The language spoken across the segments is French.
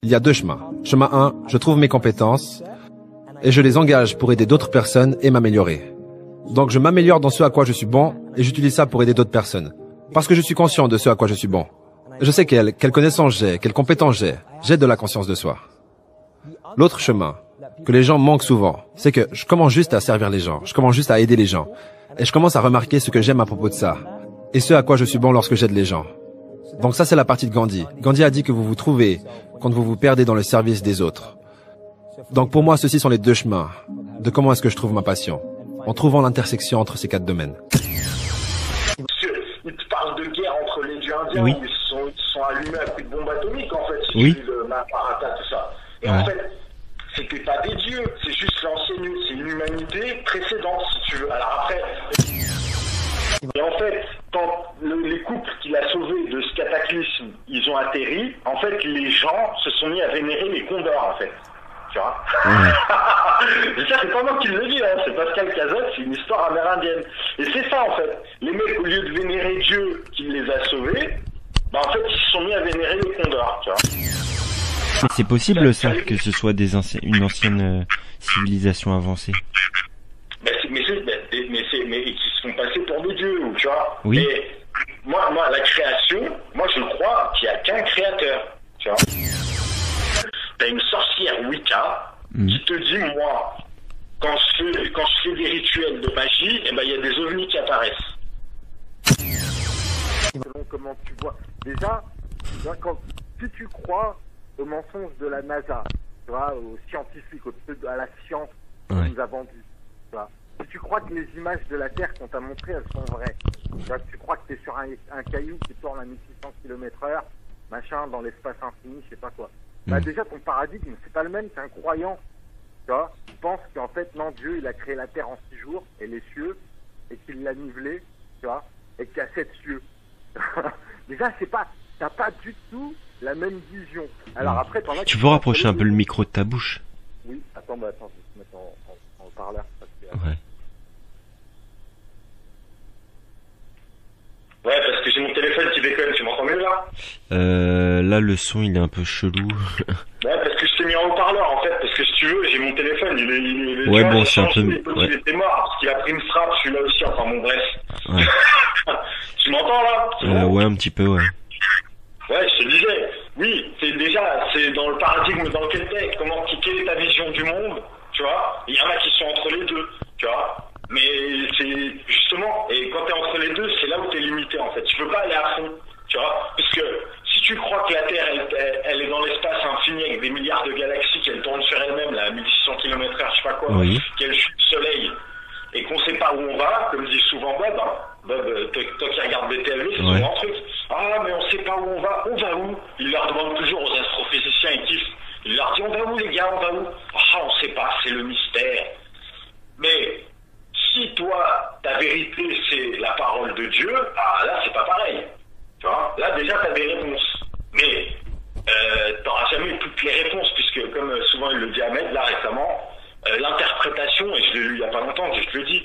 Il y a deux chemins. Chemin 1, je trouve mes compétences et je les engage pour aider d'autres personnes et m'améliorer. Donc je m'améliore dans ce à quoi je suis bon et j'utilise ça pour aider d'autres personnes. Parce que je suis conscient de ce à quoi je suis bon. Je sais quelle connaissance j'ai, quelles compétences j'ai de la conscience de soi. L'autre chemin, que les gens manquent souvent, c'est que je commence juste à servir les gens, je commence juste à aider les gens. Et je commence à remarquer ce que j'aime à propos de ça. Et ce à quoi je suis bon lorsque j'aide les gens. Donc ça, c'est la partie de Gandhi. Gandhi a dit que vous vous trouvez quand vous vous perdez dans le service des autres. Donc pour moi, ceux-ci sont les deux chemins de comment est-ce que je trouve ma passion, en trouvant l'intersection entre ces quatre domaines. Il te parle de guerre entre les dieux indiens, oui. Où ils sont allumés à coups de bombe atomique, en fait, si oui. tu lis le Mahabharata, tout ça. Et ouais. en fait, c'était pas des dieux, c'est juste l'ancienne, c'est une humanité précédente, si tu veux. Alors après... Et en fait, quand les couples qu'il a sauvés de ce cataclysme, ils ont atterri, en fait, les gens se sont mis à vénérer les condors, en fait. Tu vois ouais. Ça, c'est pas moi qui le dis, hein. C'est Pascal Cazotte, c'est une histoire amérindienne. Et c'est ça, en fait. Les mecs, au lieu de vénérer Dieu qui les a sauvés, bah, en fait, ils se sont mis à vénérer les condors, tu vois. Mais c'est possible, ça, que ce soit une ancienne civilisation avancée. Mais qui se font passer pour des dieux, tu vois. Oui. Et moi, la création, moi, je crois qu'il n'y a qu'un créateur, tu vois. T'as une sorcière Wicca qui te dit, moi, quand je fais des rituels de magie, eh ben, il y a des ovnis qui apparaissent. Selon comment tu vois. Déjà, si tu crois au mensonge de la NASA, tu vois, aux scientifiques, à la science qu'on nous a vendue, tu vois. Si tu crois que les images de la Terre qu'on t'a montrées, elles sont vraies, tu crois que tu es sur un caillou qui tourne à 1600 km/h, machin, dans l'espace infini, je sais pas quoi. Bah déjà, ton paradigme, c'est pas le même qu'un croyant. Tu vois, il pense qu'en fait, non, Dieu, il a créé la Terre en 6 jours, et les cieux, et qu'il l'a nivelé, tu vois, et qu'il y a 7 cieux. Déjà, t'as pas du tout la même vision. Alors après, tu peux rapprocher un peu le micro de ta bouche? Oui, attends, je vais te mettre en haut-parleur. Ouais. Ouais, parce que j'ai mon téléphone qui déconne, tu m'entends mieux là? Là, le son, il est un peu chelou. Ouais, parce que je t'ai mis en haut-parleur, en fait, parce que si tu veux, j'ai mon téléphone, il est ouais, vois, bon, c'est un peu... Ouais. Il était mort, parce qu'il a pris une frappe, celui-là aussi, enfin bon, bref. Ouais. Tu m'entends là? Bon ouais, un petit peu, ouais. Ouais, je te disais, oui, c'est dans le paradigme dans lequel t'es, quelle est ta vision du monde, tu vois? Il y en a qui sont entre les deux, tu vois? Mais c'est justement, et quand t'es entre les deux, c'est là où t'es limité en fait. Tu peux pas aller à fond, tu vois, parce que si tu crois que la Terre, elle est dans l'espace infini avec des milliards de galaxies, qu'elle tourne sur elle-même là, à 1600 km/h, je sais pas quoi, qu'elle chute du soleil, et qu'on sait pas où on va, comme dit souvent Bob, hein. Bob, toi qui regardes BTLV, c'est souvent un truc. Ah, mais on sait pas où on va où? Il leur demande toujours aux astrophysiciens, ils kiffent. Il leur dit, on va où les gars, on va où? Ah, on sait pas, c'est le mystère. Mais si toi, ta vérité, c'est la parole de Dieu, ah là, c'est pas pareil. Tu vois, là, déjà, t'as des réponses. Mais t'auras jamais toutes les réponses, puisque, comme souvent il le dit Ahmed, là, récemment, l'interprétation, et je l'ai lu il y a pas longtemps, je te le dis,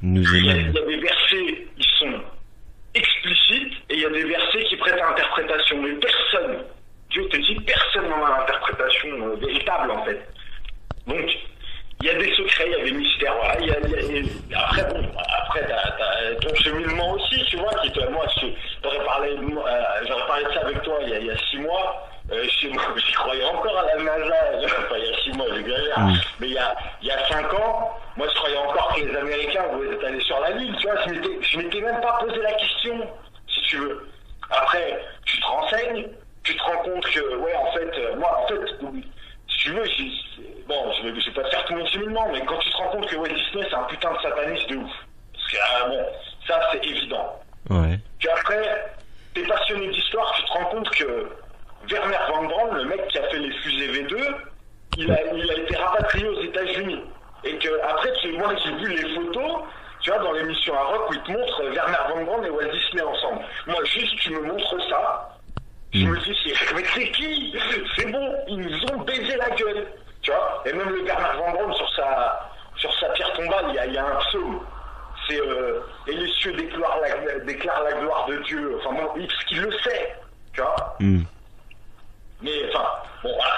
il y a des versets, ils sont explicites, et il y a des versets qui prêtent à interprétation. Mais personne, Dieu te dit, personne n'en a l'interprétation véritable, en fait. Donc, il y a des secrets, il y a des mystères, voilà. Après, t'as ton cheminement aussi, tu vois, moi, j'aurais parlé de ça avec toi il y a 6 mois. J'y croyais encore à la NASA, enfin, il y a 6 mois, j'exagère. Mais il y a 5 ans, moi, je croyais encore que les Américains voulaient être allés sur la Lune, tu vois. Je m'étais même pas posé la question, si tu veux. Après, tu te renseignes, tu te rends compte que, ouais, en fait, si tu veux, je vais pas faire tout mon cheminement, mais quand tu te rends compte que Walt Disney, c'est un putain de sataniste de ouf. Parce que, ça, c'est évident. Ouais. Puis après, t'es passionné d'histoire, tu te rends compte que Werner von Braun, le mec qui a fait les fusées V2, il a été rapatrié aux États-Unis. Et que, après, moi, j'ai vu les photos, tu vois, dans l'émission à Rock, où ils te montrent Werner von Braun et Walt Disney ensemble. Moi, juste, tu me montres ça, je me dis, mais c'est qui? C'est bon, ils nous ont baisé la gueule. Tu vois, et même le Bernard Van Braun sur sa pierre tombale, il y a un psaume. C'est et les cieux déclarent la gloire de Dieu. Enfin bon, parce qu'il le sait, tu vois. Mais enfin, bon voilà,